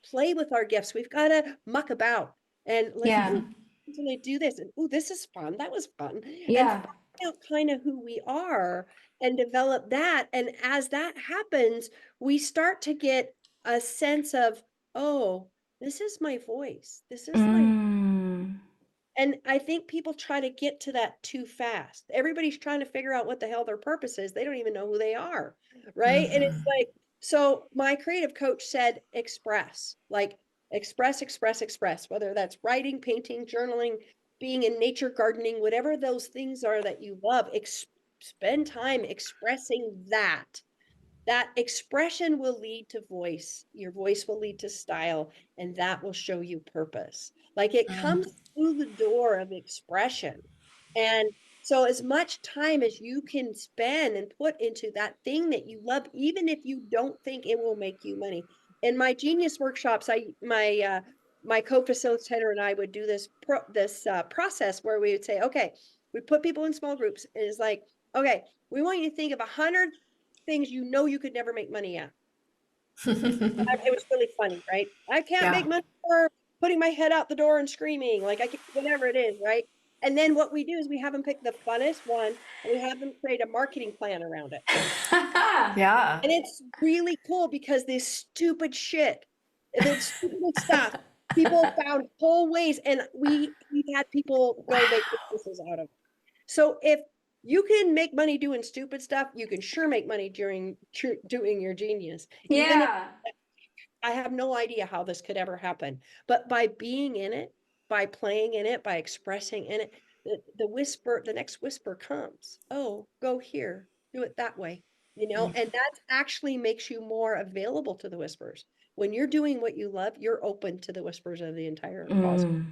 play with our gifts. We've got to muck about and like, Yeah. ooh, can I do this? And ooh, this is fun. That was fun. And Yeah. find out kind of who we are and develop that. And as that happens, we start to get a sense of, oh, this is my voice. This is my, Mm. and I think people try to get to that too fast. Everybody's trying to figure out what the hell their purpose is. They don't even know who they are, right? And it's like, so my creative coach said, express, like express, express, express, whether that's writing, painting, journaling, being in nature, gardening, whatever those things are that you love, spend time expressing that. That expression will lead to voice. Your voice will lead to style, and that will show you purpose. Like it comes through the door of expression. And so, as much time as you can spend and put into that thing that you love, even if you don't think it will make you money. In my genius workshops, my co-facilitator and I would do this process where we would say, okay, we put people in small groups. And it's like, okay, we want you to think of 100 things you know you could never make money at. It was really funny, right? I can't Yeah. make money for putting my head out the door and screaming, like I can, whatever it is, right? And then what we do is we have them pick the funnest one, and we have them create a marketing plan around it. Yeah. And it's really cool because this stupid shit, the stupid stuff, people found whole ways, and we've had people go make businesses out of it. So if you can make money doing stupid stuff, you can sure make money during doing your genius. Even if Yeah. I have no idea how this could ever happen, but by being in it, by playing in it, by expressing in it, the next whisper comes. Oh, go here, do it that way, and that actually makes you more available to the whispers. When you're doing what you love, you're open to the whispers of the entire cosmos.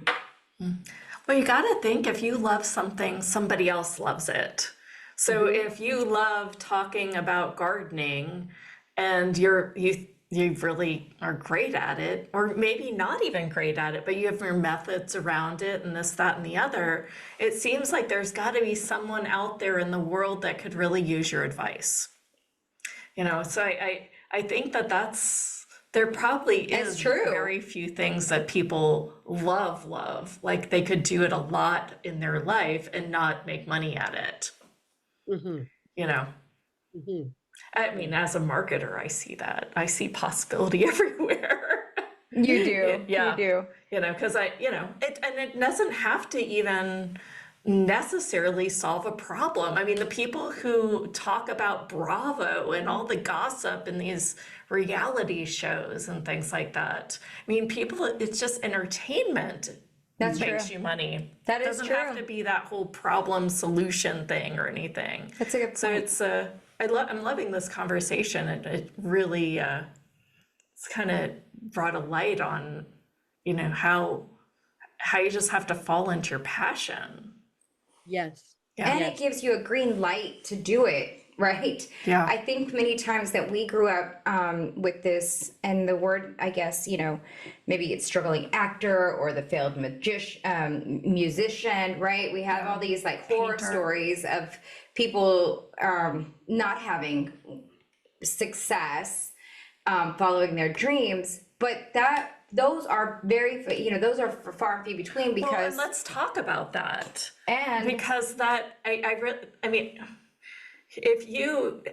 Well, you got to think if you love something, somebody else loves it. So if you love talking about gardening and you really are great at it, or maybe not even great at it, but you have your methods around it and this, that, and the other, it seems like there's got to be someone out there in the world that could really use your advice. So I think there probably is true. very few things that people love. Like they could do it a lot in their life and not make money at it. Mm-hmm. You know, Mm-hmm. I mean, as a marketer, I see that. I see possibility everywhere. You do. Yeah. You do. Because it doesn't have to even necessarily solve a problem. I mean, the people who talk about Bravo and all the gossip in these reality shows and things like that. I mean, it's just entertainment. That's makes true. you money. That is doesn't true. have to be that whole problem solution thing or anything. That's a good point. So I'm loving this conversation. It really it's kind of brought a light on, how how you just have to fall into your passion. Yes. Yeah. And it gives you a green light to do it, right? Yeah. I think many times that we grew up with this, and the word, I guess, maybe it's struggling actor or the failed musician, right? We have all these like horror Painter. stories of people not having success, following their dreams, but those are those are far and few between, Well, because and let's talk about that. and Because that, I mean, if you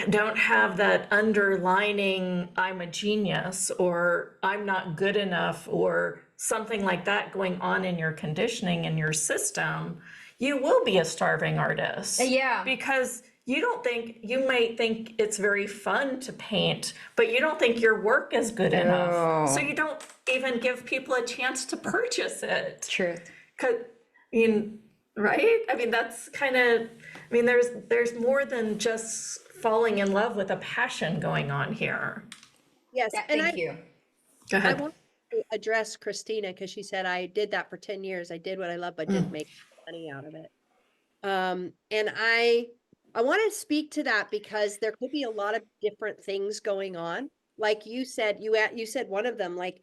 don't have that underlining, I'm a genius or I'm not good enough or something like that going on in your conditioning in your system, you will be a starving artist. Yeah. Because you might think it's very fun to paint, but you don't think your work is good enough. So you don't even give people a chance to purchase it. truth. 'Cause, I mean, right? I mean, that's kind of, I mean, there's more than just falling in love with a passion going on here. Yes. Yeah, And thank you. Go I ahead. want to address Christina because she said, I did that for 10 years. I did what I love, but didn't make money out of it. And I want to speak to that because there could be a lot of different things going on. Like you said, you said one of them, like,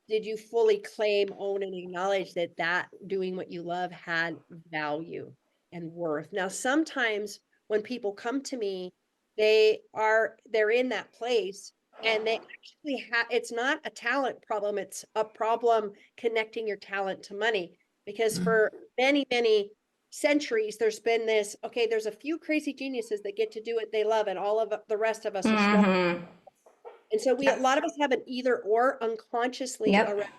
did you fully claim, own, and acknowledge that doing what you love had value and worth? Now, sometimes when people come to me, they're in that place and they actually it's not a talent problem, it's a problem connecting your talent to money. Because for many, many centuries, there's been this, okay, there's a few crazy geniuses that get to do what they love, and all of the rest of us are small. And so a lot of us have an either or unconsciously Yep. around,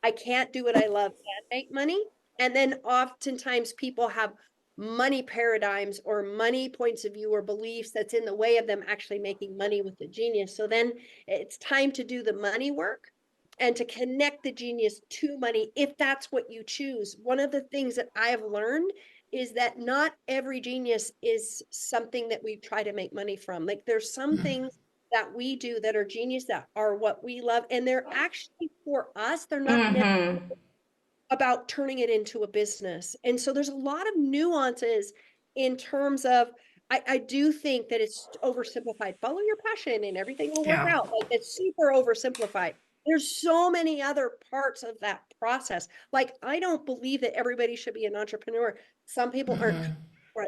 I can't do what I love and make money. And then oftentimes people have money paradigms or money points of view or beliefs that's in the way of them actually making money with the genius. So then it's time to do the money work and to connect the genius to money if that's what you choose. One of the things that I have learned is that not every genius is something that we try to make money from. Like there's some things that we do that are genius, that are what we love, and they're actually for us. They're not necessarily about turning it into a business. And so there's a lot of nuances in terms of, I do think that it's oversimplified. Follow your passion and everything will work Yeah. out. Like it's super oversimplified. There's so many other parts of that process. Like I don't believe that everybody should be an entrepreneur. Some people aren't.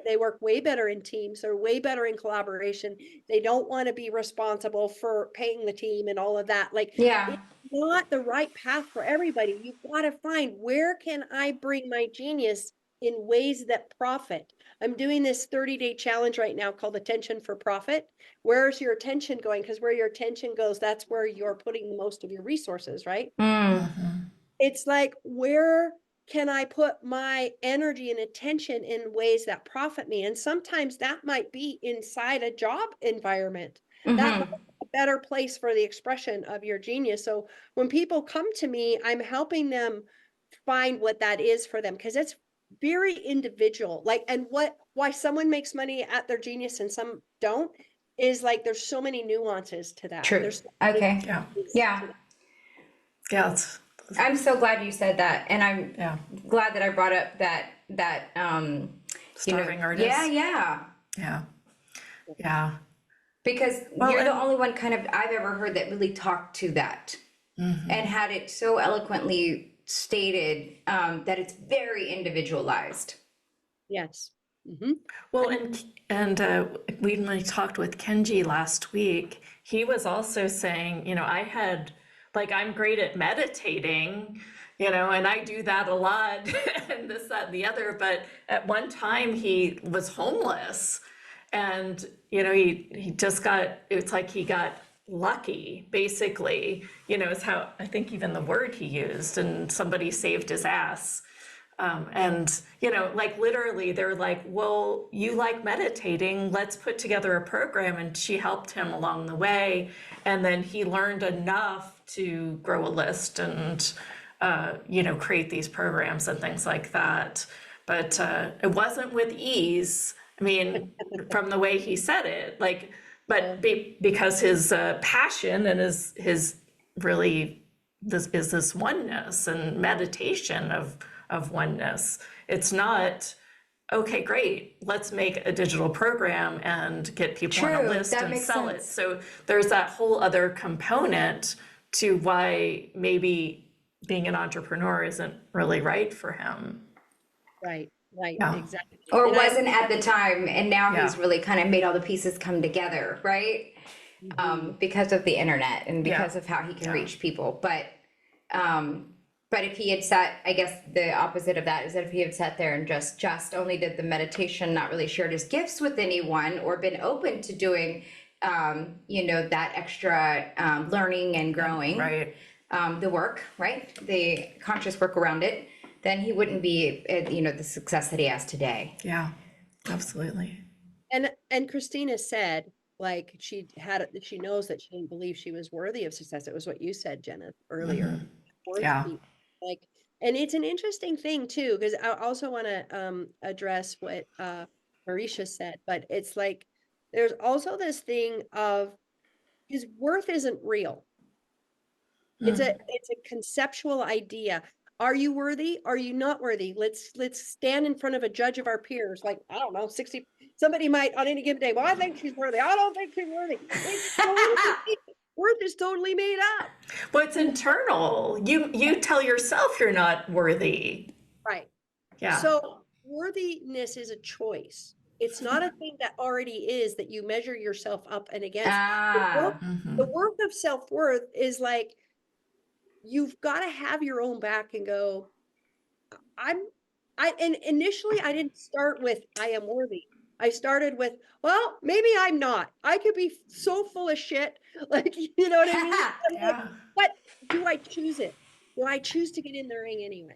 They work way better in teams. They're way better in collaboration. They don't want to be responsible for paying the team and all of that. Like Yeah. it's not the right path for everybody. You've got to find, where can I bring my genius in ways that profit? I'm doing this 30-day challenge right now called Attention for Profit. Where's your attention going? Because where your attention goes, that's where you're putting the most of your resources, right? It's like, where can I put my energy and attention in ways that profit me? And sometimes that might be inside a job environment. That might be a better place for the expression of your genius. So when people come to me, I'm helping them find what that is for them, because it's very individual. Like, and why someone makes money at their genius and some don't is like, there's so many nuances to that. True. There's so many Okay. Yeah. nuances Yeah. to that. Yeah. I'm so glad you said that, and I'm Yeah. glad that I brought up that Starving artist. Yeah. Yeah. Yeah. Because Well, you're the and- only one kind of I've ever heard that really talked to that and had it so eloquently stated that it's very individualized. Yes. Well, and when we talked with Kenji last week, he was also saying, I'm great at meditating, and I do that a lot, and this, that, and the other. But at one time, he was homeless, and he just it's like he got lucky, basically. Is how I think even the word he used, and somebody saved his ass. And literally they're like, well, you like meditating, let's put together a program. And she helped him along the way. And then he learned enough to grow a list and, create these programs and things like that. But it wasn't with ease. I mean, from the way he said it, because his passion and his really this oneness and meditation of oneness. It's not, okay, great, let's make a digital program and get people on a True, list that and makes sell it. sense. So there's that whole other component to why maybe being an entrepreneur isn't really right for him. Right, right, Yeah. exactly. Or And wasn't at the time, and now Yeah. he's really kind of made all the pieces come together, right? Because of the internet and because Yeah. of how he can Yeah. reach people. But if he had sat, I guess the opposite of that is that if he had sat there and just only did the meditation, not really shared his gifts with anyone, or been open to doing, that extra learning and growing, Right. the work, right, the conscious work around it, then he wouldn't be, the success that he has today. Yeah. Absolutely. and Christina said, like, she knows that she didn't believe she was worthy of success. It was what you said, Jenna, earlier. Worth Yeah. being, like, and it's an interesting thing too, because I also want to address what Marisha said, but it's like there's also this thing of his worth isn't real. It's a conceptual idea. Are you worthy? Are you not worthy? Let's stand in front of a judge of our peers. Like, I don't know, 60, somebody might on any given day, well, I think she's worthy. I don't think she's worthy. It's totally, worth is totally made up. Well, it's internal. You tell yourself you're not worthy. Right. Yeah. So worthiness is a choice. It's not a thing that already is that you measure yourself up and against. The worth of self-worth is like, you've got to have your own back and go, and initially I didn't start with, I am worthy. I started with, well, maybe I'm not. I could be so full of shit. Like, you know what I mean? I'm like, Yeah. but do I choose it? Do I choose to get in the ring anyway?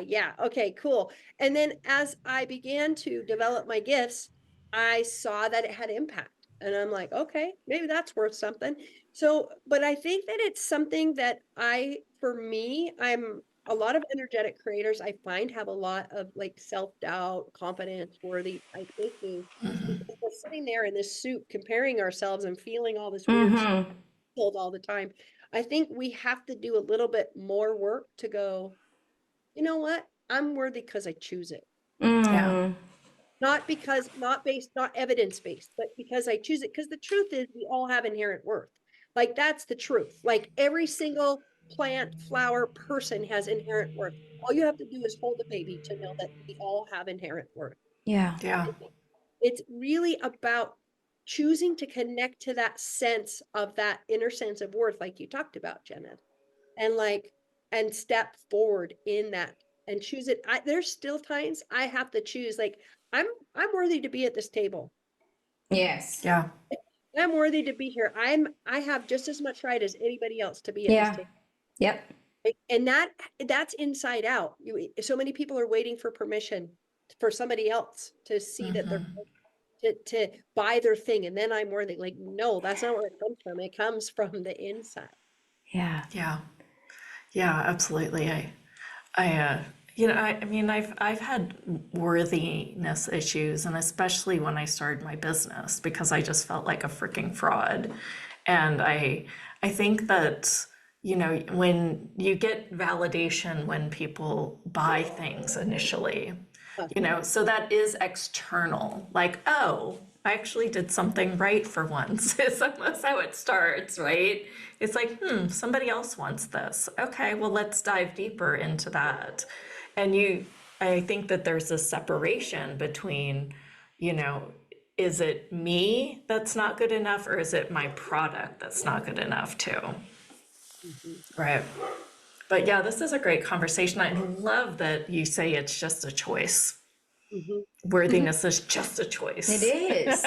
Yeah. Okay, cool. And then as I began to develop my gifts, I saw that it had impact. And I'm like, okay, maybe that's worth something. So, but I think that it's something that for me, I'm a lot of energetic creators I find have a lot of like self-doubt, confidence, worthy type issues because we're sitting there in this soup comparing ourselves and feeling all this weird stuff all the time. I think we have to do a little bit more work to go, you know what? I'm worthy because I choose it. Yeah. Not because, not evidence-based, but because I choose it. Because the truth is we all have inherent worth. Like, that's the truth. Like, every single plant, flower, person has inherent worth. All you have to do is hold a baby to know that we all have inherent worth. Yeah. Yeah. It's really about choosing to connect to that sense of that inner sense of worth, like you talked about, Jenna, and step forward in that and choose it. There's still times I have to choose, like, I'm worthy to be at this table. Yes. Yeah. I'm worthy to be here. I have just as much right as anybody else to be at this Yeah. table. Yep. And that's inside out. So many people are waiting for permission for somebody else to see that they're to buy their thing, and then I'm worthy. Like, no, that's not where it comes from. It comes from the inside. Yeah. Yeah. Yeah, absolutely. I mean, I've had worthiness issues, and especially when I started my business, because I just felt like a freaking fraud. And I think that, when you get validation when people buy things initially, so that is external, like, oh, I actually did something right for once. Is almost how it starts, right? It's like, somebody else wants this. Okay, well, let's dive deeper into that. And I think that there's a separation between, is it me that's not good enough, or is it my product that's not good enough too? Right. But yeah, this is a great conversation. I love that you say it's just a choice. Worthiness is just a choice. It is.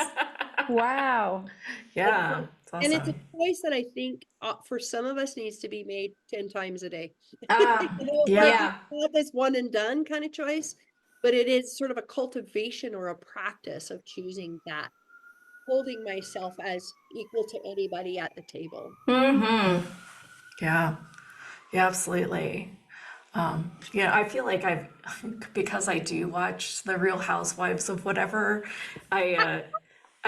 Wow. Yeah, it's And it's a awesome. choice that I think for some of us needs to be made 10 times a day. Yeah. Yeah. It's not this one and done kind of choice, but it is sort of a cultivation or a practice of choosing that, holding myself as equal to anybody at the table. Yeah. Yeah, absolutely. I feel like because I do watch The Real Housewives of whatever, I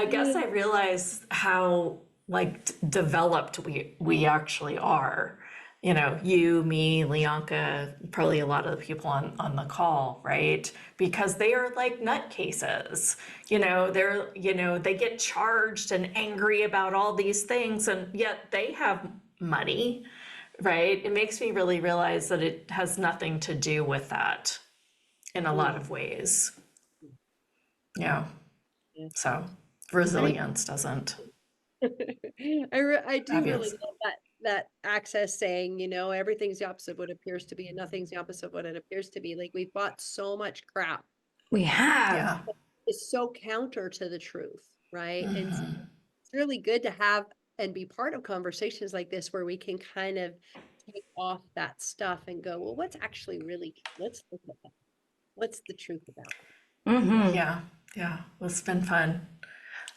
guess I realize how like developed we actually are, you know, you, me, Leonka, probably a lot of the people on the call, right? Because they are like nutcases. You know, they get charged and angry about all these things, and yet they have money, right? It makes me really realize that it has nothing to do with that in a lot of ways. Yeah. Yeah. So resilience doesn't. I do really Fabulous. love that access saying, you know, everything's the opposite of what it appears to be, and nothing's the opposite of what it appears to be. Like we've bought so much crap. We have. Yeah. It's so counter to the truth, right? And so it's really good to have and be part of conversations like this where we can kind of take off that stuff and go, well, what's actually really true? Let's look at that. What's the truth about Mm-hmm. Yeah. Yeah. Well, it's been fun.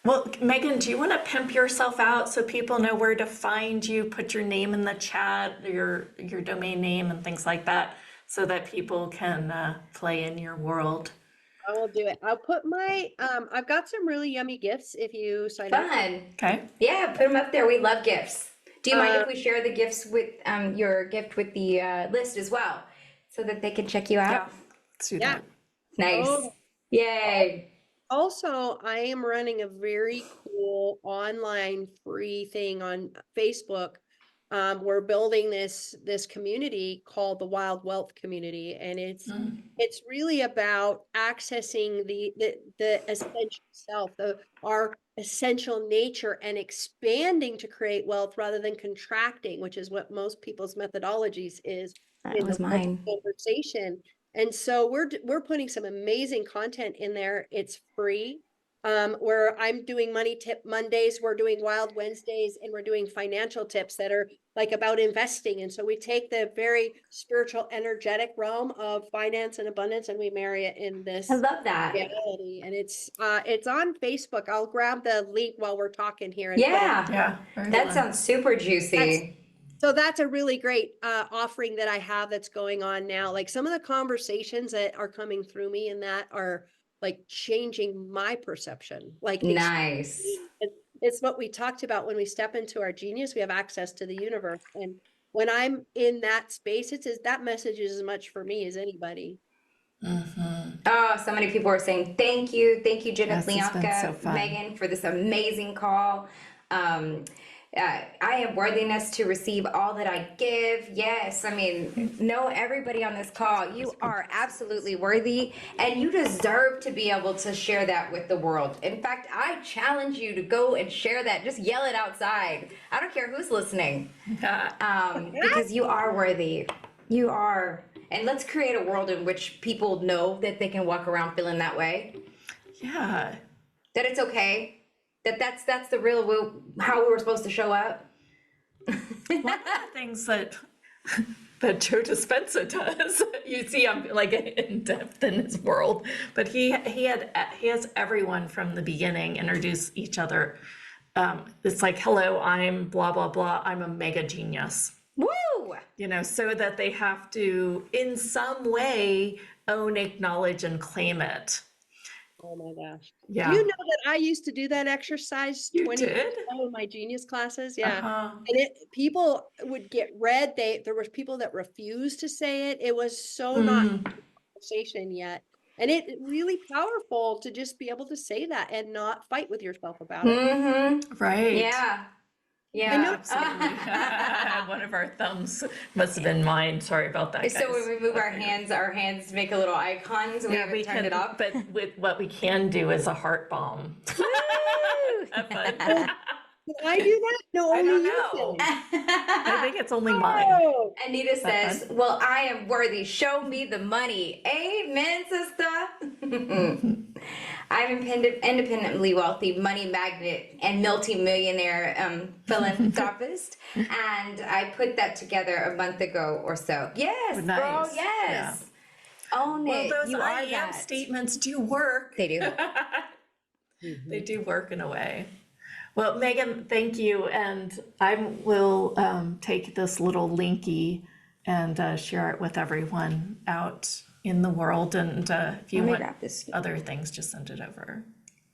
Well, Megan, do you want to pimp yourself out so people know where to find you? Put your name in the chat, your domain name, and things like that, so that people can play in your world. I will do it. I'll put my I've got some really yummy gifts if you sign up. Fun. Okay. Yeah, put them up there. We love gifts. Do you mind Uh, if we share the gifts with your gift with the list as well, so that they can check you Yeah. out? Let's do Yeah. that. Nice. Oh. Yay. Also, I am running a very cool online free thing on Facebook. We're building this community called the Wild Wealth Community, and it's really about accessing the essential self, our essential nature, and expanding to create wealth rather than contracting, which is what most people's methodologies is That in the was mine. conversation. And so we're putting some amazing content in there. It's free. Where I'm doing money tip Mondays, we're doing wild Wednesdays, and we're doing financial tips that are like about investing. And so we take the very spiritual, energetic realm of finance and abundance, and we marry it in this I love that. reality. And it's on Facebook. I'll grab the link while we're talking here and put it. Yeah. Yeah. Very That fun. sounds super juicy. So that's a really great offering that I have that's going on now. Like some of the conversations that are coming through me and that are like changing my perception. Like Nice. it's what we talked about when we step into our genius, we have access to the universe. And when I'm in that space, that message is as much for me as anybody. Oh, so many people are saying thank you, Jennifer, Yes, it's been Leonka, so fun. Megan, for this amazing call. I have worthiness to receive all that I give. Yes, I mean, know everybody on this call, you are absolutely worthy, and you deserve to be able to share that with the world. In fact, I challenge you to go and share that. Just yell it outside. I don't care who's listening, because you are worthy. You are. And let's create a world in which people know that they can walk around feeling that way. Yeah. That it's okay. That's the real how we were supposed to show up. One of the things that Joe Dispenza does, you see, I'm like in depth in his world, but he has everyone from the beginning introduce each other. It's like, hello, I'm blah blah blah. I'm a mega genius. Woo! You know, so that they have to, in some way, own, acknowledge, and claim it. Oh my gosh. Yeah. Do you know that I used to do that exercise You 20 did? years ago in my genius classes? Yeah. Uh-huh. And people would get red. There was people that refused to say it. It was so not conversation yet. And it really powerful to just be able to say that and not fight with yourself about it. Mm-hmm. Right. Yeah. I know. Absolutely. One of our thumbs must have been mine. Sorry about that, guys. So when we move our hands make a little icons. We haven't turned it off. But with what we can do is a heart bomb. Have fun. Can I do that? No, I only don't you know. can. I think it's only mine. Oh, Anita says, well, I am worthy. Show me the money. Amen, sister. I'm independently wealthy, money magnet, and multi-millionaire philanthropist. And I put that together a month ago or so. Yes, Nice. girl, yes. Own Well, it. those You I are am that. statements do work. They do. They do work in a way. Well, Megan, thank you. And I will take this little linky and share it with everyone out in the world. And if you Let me want grab this. other things, just send it over.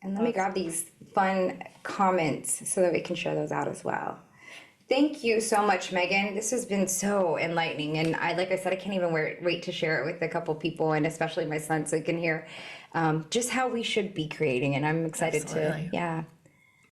And let me grab these fun comments so that we can share those out as well. Thank you so much, Megan. This has been so enlightening. And like I said, I can't even wait to share it with a couple people, and especially my son, so he can hear just how we should be creating. And I'm excited Absolutely. to, yeah.